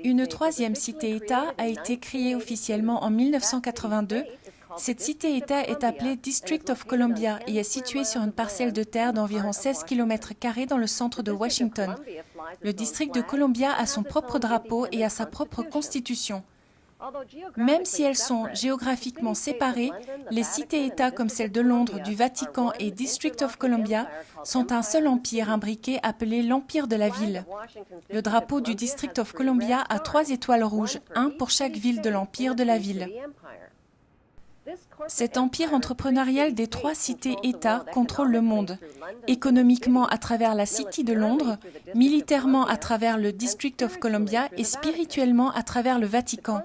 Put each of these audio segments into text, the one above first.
Une troisième cité-État a été créée officiellement en 1982. Cette cité-État est appelée District of Columbia et est située sur une parcelle de terre d'environ 16 km² dans le centre de Washington. Le district de Columbia a son propre drapeau et a sa propre constitution. Même si elles sont géographiquement séparées, les cités-États comme celle de Londres, du Vatican et District of Columbia sont un seul empire imbriqué appelé l'Empire de la Ville. Le drapeau du District of Columbia a 3 étoiles rouges, un pour chaque ville de l'Empire de la Ville. Cet empire entrepreneurial des 3 cités-États contrôle le monde, économiquement à travers la City de Londres, militairement à travers le District of Columbia et spirituellement à travers le Vatican.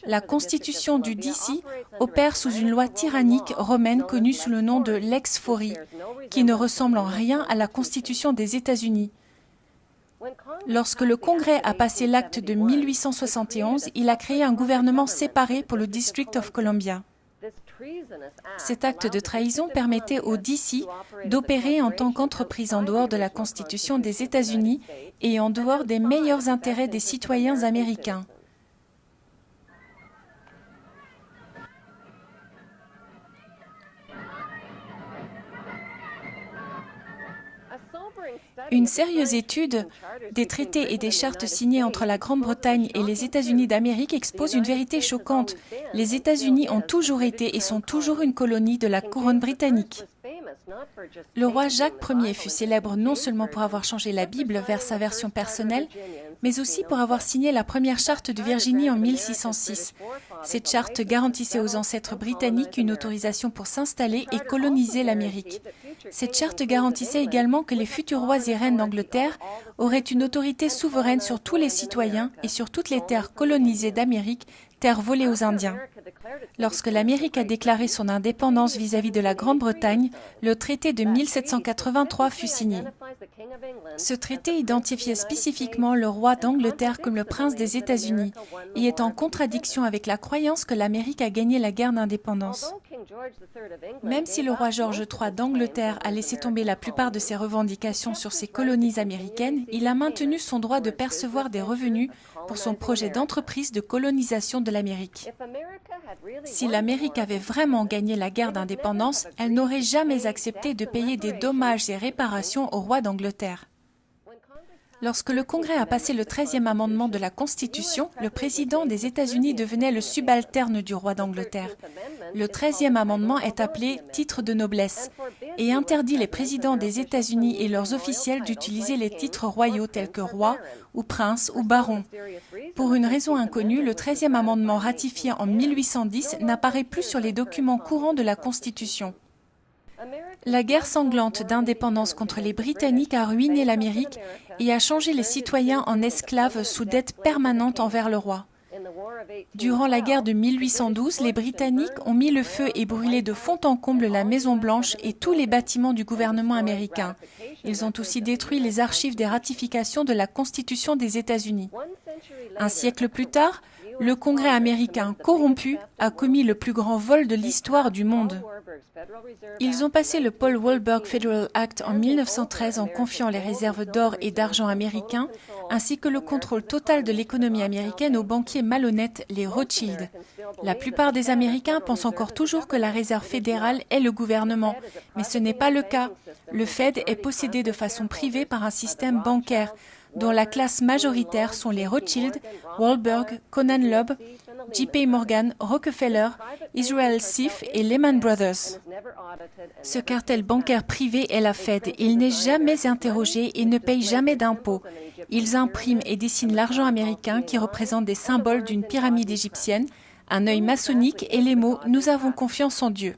La constitution du DC opère sous une loi tyrannique romaine connue sous le nom de Lex Fori, qui ne ressemble en rien à la constitution des États-Unis. Lorsque le Congrès a passé l'acte de 1871, il a créé un gouvernement séparé pour le District of Columbia. Cet acte de trahison permettait au DC d'opérer en tant qu'entreprise en dehors de la Constitution des États-Unis et en dehors des meilleurs intérêts des citoyens américains. Une sérieuse étude des traités et des chartes signés entre la Grande-Bretagne et les États-Unis d'Amérique expose une vérité choquante. Les États-Unis ont toujours été et sont toujours une colonie de la couronne britannique. Le roi Jacques Ier fut célèbre non seulement pour avoir changé la Bible vers sa version personnelle, mais aussi pour avoir signé la première charte de Virginie en 1606. Cette charte garantissait aux ancêtres britanniques une autorisation pour s'installer et coloniser l'Amérique. Cette charte garantissait également que les futurs rois et reines d'Angleterre auraient une autorité souveraine sur tous les citoyens et sur toutes les terres colonisées d'Amérique, terres volées aux Indiens. Lorsque l'Amérique a déclaré son indépendance vis-à-vis de la Grande-Bretagne, le traité de 1783 fut signé. Ce traité identifiait spécifiquement le roi d'Angleterre comme le prince des États-Unis et est en contradiction avec la croyance que l'Amérique a gagné la guerre d'indépendance. Même si le roi George III d'Angleterre a laissé tomber la plupart de ses revendications sur ses colonies américaines, il a maintenu son droit de percevoir des revenus pour son projet d'entreprise de colonisation de l'Amérique. Si l'Amérique avait vraiment gagné la guerre d'indépendance, elle n'aurait jamais accepté de payer des dommages et réparations au roi d'Angleterre. Lorsque le Congrès a passé le 13e amendement de la Constitution, le président des États-Unis devenait le subalterne du roi d'Angleterre. Le 13e amendement est appelé « titre de noblesse » et interdit les présidents des États-Unis et leurs officiels d'utiliser les titres royaux tels que roi ou prince ou baron. Pour une raison inconnue, le 13e amendement ratifié en 1810 n'apparaît plus sur les documents courants de la Constitution. La guerre sanglante d'indépendance contre les Britanniques a ruiné l'Amérique et a changé les citoyens en esclaves sous dette permanente envers le roi. Durant la guerre de 1812, les Britanniques ont mis le feu et brûlé de fond en comble la Maison-Blanche et tous les bâtiments du gouvernement américain. Ils ont aussi détruit les archives des ratifications de la Constitution des États-Unis. Un siècle plus tard, le Congrès américain corrompu a commis le plus grand vol de l'histoire du monde. Ils ont passé le Paul Walberg Federal Act en 1913 en confiant les réserves d'or et d'argent américains, ainsi que le contrôle total de l'économie américaine aux banquiers malhonnêtes, les Rothschild. La plupart des Américains pensent encore toujours que la réserve fédérale est le gouvernement, mais ce n'est pas le cas. Le Fed est possédé de façon privée par un système bancaire, dont la classe majoritaire sont les Rothschild, Walberg, Conan Loeb, J.P. Morgan, Rockefeller, Israel Sif et Lehman Brothers. Ce cartel bancaire privé est la Fed. Il n'est jamais interrogé et ne paye jamais d'impôts. Ils impriment et dessinent l'argent américain qui représente des symboles d'une pyramide égyptienne, un œil maçonnique et les mots « Nous avons confiance en Dieu ».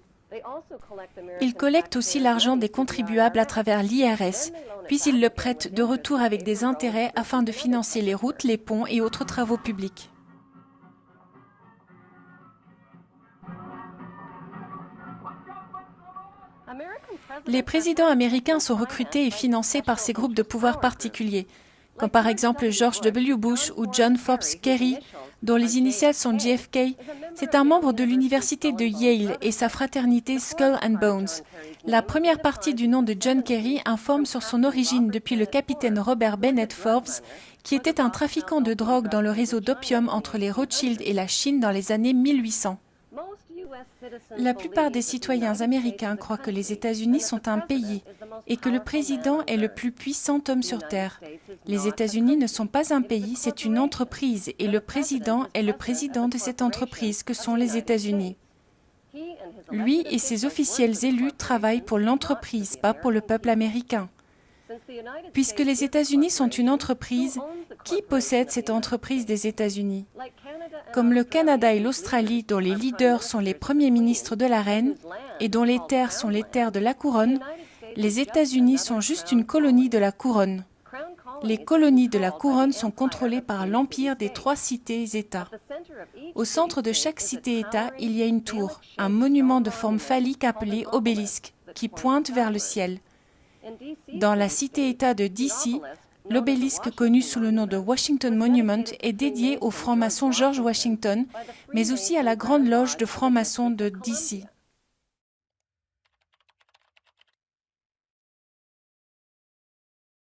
Ils collectent aussi l'argent des contribuables à travers l'IRS, puis ils le prêtent de retour avec des intérêts afin de financer les routes, les ponts et autres travaux publics. Les présidents américains sont recrutés et financés par ces groupes de pouvoir particuliers, comme par exemple George W. Bush ou John Forbes Kerry, dont les initiales sont JFK, c'est un membre de l'université de Yale et sa fraternité Skull and Bones. La première partie du nom de John Kerry informe sur son origine depuis le capitaine Robert Bennett Forbes, qui était un trafiquant de drogue dans le réseau d'opium entre les Rothschild et la Chine dans les années 1800. La plupart des citoyens américains croient que les États-Unis sont un pays et que le président est le plus puissant homme sur Terre. Les États-Unis ne sont pas un pays, c'est une entreprise et le président est le président de cette entreprise que sont les États-Unis. Lui et ses officiels élus travaillent pour l'entreprise, pas pour le peuple américain. Puisque les États-Unis sont une entreprise, qui possède cette entreprise des États-Unis? Comme le Canada et l'Australie, dont les leaders sont les premiers ministres de la reine et dont les terres sont les terres de la couronne, les États-Unis sont juste une colonie de la couronne. Les colonies de la couronne sont contrôlées par l'empire des 3 cités-États. Au centre de chaque cité-État, il y a une tour, un monument de forme phallique appelé obélisque, qui pointe vers le ciel. Dans la cité-État de DC, l'obélisque connu sous le nom de Washington Monument est dédié au franc-maçon George Washington, mais aussi à la Grande Loge de francs-maçons de DC.